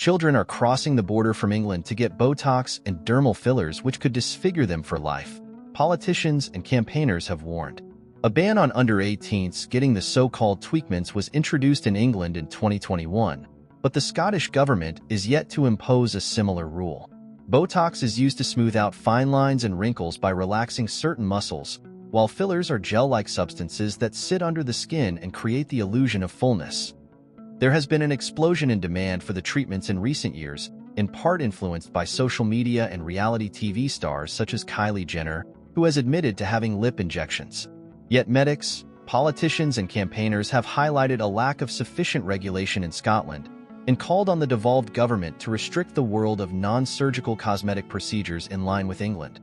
Children are crossing the border from England to get Botox and dermal fillers which could disfigure them for life. Politicians and campaigners have warned. A ban on under-18s getting the so-called tweakments was introduced in England in 2021, but the Scottish government is yet to impose a similar rule. Botox is used to smooth out fine lines and wrinkles by relaxing certain muscles, while fillers are gel-like substances that sit under the skin and create the illusion of fullness. There has been an explosion in demand for the treatments in recent years, in part influenced by social media and reality TV stars such as Kylie Jenner, who has admitted to having lip injections. Yet medics, politicians, and campaigners have highlighted a lack of sufficient regulation in Scotland and called on the devolved government to restrict the world of non-surgical cosmetic procedures in line with England.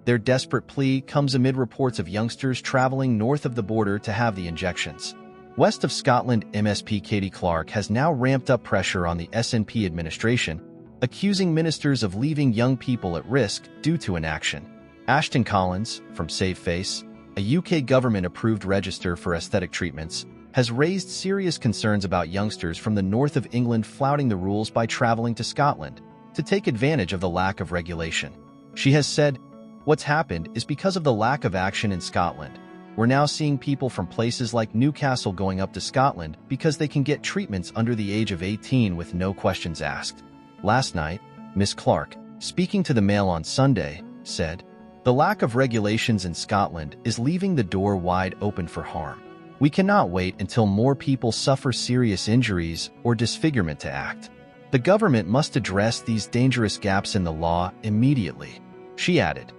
Their desperate plea comes amid reports of youngsters traveling north of the border to have the injections. West of Scotland, MSP Katie Clark has now ramped up pressure on the SNP administration, accusing ministers of leaving young people at risk due to inaction. Ashton Collins, from Save Face, a UK government-approved register for aesthetic treatments, has raised serious concerns about youngsters from the north of England flouting the rules by traveling to Scotland to take advantage of the lack of regulation. She has said, "What's happened is because of the lack of action in Scotland. We're now seeing people from places like Newcastle going up to Scotland because they can get treatments under the age of 18 with no questions asked." Last night, Ms. Clark, speaking to the Mail on Sunday, said, "The lack of regulations in Scotland is leaving the door wide open for harm. We cannot wait until more people suffer serious injuries or disfigurement to act. The government must address these dangerous gaps in the law immediately." She added,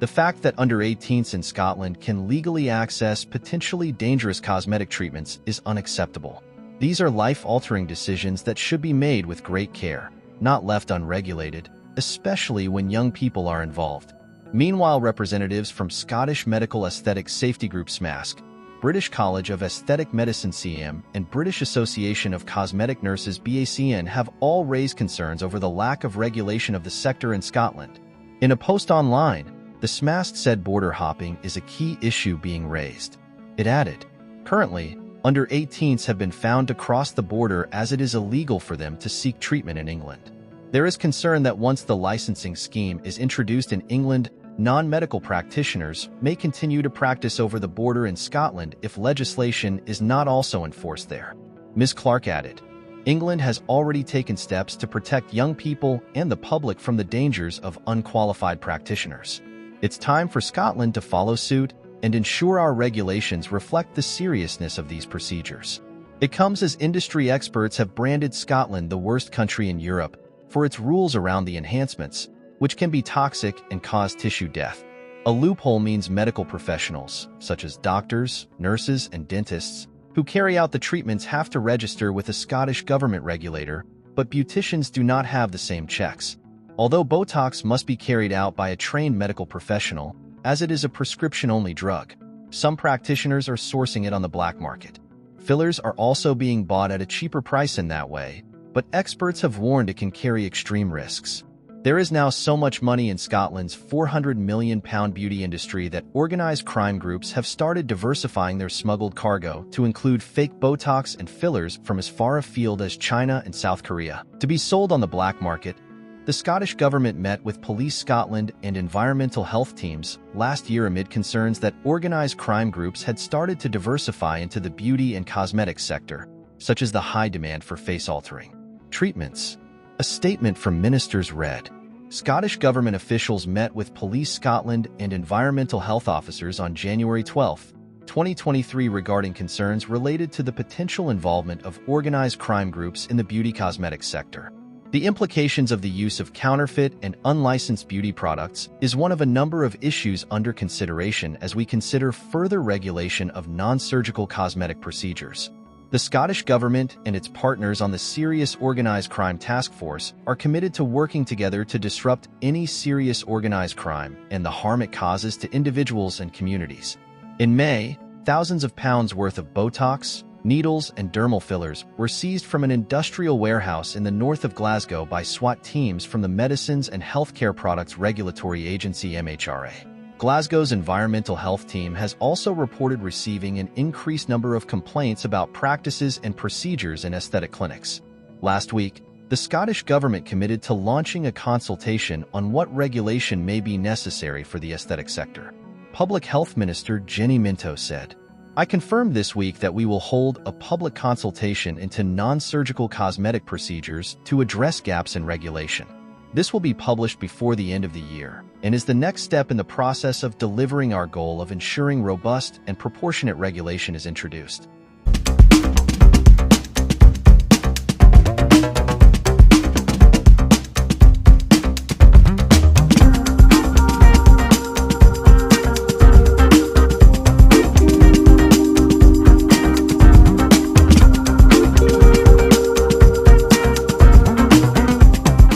"The fact that under-18s in Scotland can legally access potentially dangerous cosmetic treatments is unacceptable. These are life-altering decisions that should be made with great care, not left unregulated, especially when young people are involved." Meanwhile, representatives from Scottish medical aesthetic safety group SMASC, British College of Aesthetic Medicine CM, and British Association of Cosmetic Nurses BACN have all raised concerns over the lack of regulation of the sector in Scotland. In a post online, the SMASC said border hopping is a key issue being raised. It added, "Currently, under-18s have been found to cross the border as it is illegal for them to seek treatment in England. There is concern that once the licensing scheme is introduced in England, non-medical practitioners may continue to practice over the border in Scotland if legislation is not also enforced there." Ms. Clark added, "England has already taken steps to protect young people and the public from the dangers of unqualified practitioners. It's time for Scotland to follow suit and ensure our regulations reflect the seriousness of these procedures." It comes as industry experts have branded Scotland the worst country in Europe for its rules around the enhancements, which can be toxic and cause tissue death. A loophole means medical professionals, such as doctors, nurses, and dentists, who carry out the treatments have to register with a Scottish government regulator, but beauticians do not have the same checks. Although Botox must be carried out by a trained medical professional, as it is a prescription-only drug, some practitioners are sourcing it on the black market. Fillers are also being bought at a cheaper price in that way, but experts have warned it can carry extreme risks. There is now so much money in Scotland's £400 million beauty industry that organized crime groups have started diversifying their smuggled cargo to include fake Botox and fillers from as far afield as China and South Korea, to be sold on the black market. The Scottish government met with Police Scotland and environmental health teams last year amid concerns that organized crime groups had started to diversify into the beauty and cosmetics sector, such as the high demand for face-altering treatments. A statement from ministers read, Scottish government officials met with Police Scotland and environmental health officers on January 12, 2023 regarding concerns related to the potential involvement of organized crime groups in the beauty cosmetics sector. The implications of the use of counterfeit and unlicensed beauty products is one of a number of issues under consideration as we consider further regulation of non-surgical cosmetic procedures. The Scottish Government and its partners on the Serious Organised Crime Task Force are committed to working together to disrupt any serious organized crime and the harm it causes to individuals and communities. In May, thousands of pounds worth of Botox, needles, and dermal fillers were seized from an industrial warehouse in the north of Glasgow by SWAT teams from the Medicines and Healthcare Products Regulatory Agency (MHRA). Glasgow's environmental health team has also reported receiving an increased number of complaints about practices and procedures in aesthetic clinics. Last week, The Scottish government committed to launching a consultation on what regulation may be necessary for the aesthetic sector. Public Health Minister Jenny Minto said, "I confirmed this week that we will hold a public consultation into non-surgical cosmetic procedures to address gaps in regulation. This will be published before the end of the year and is the next step in the process of delivering our goal of ensuring robust and proportionate regulation is introduced."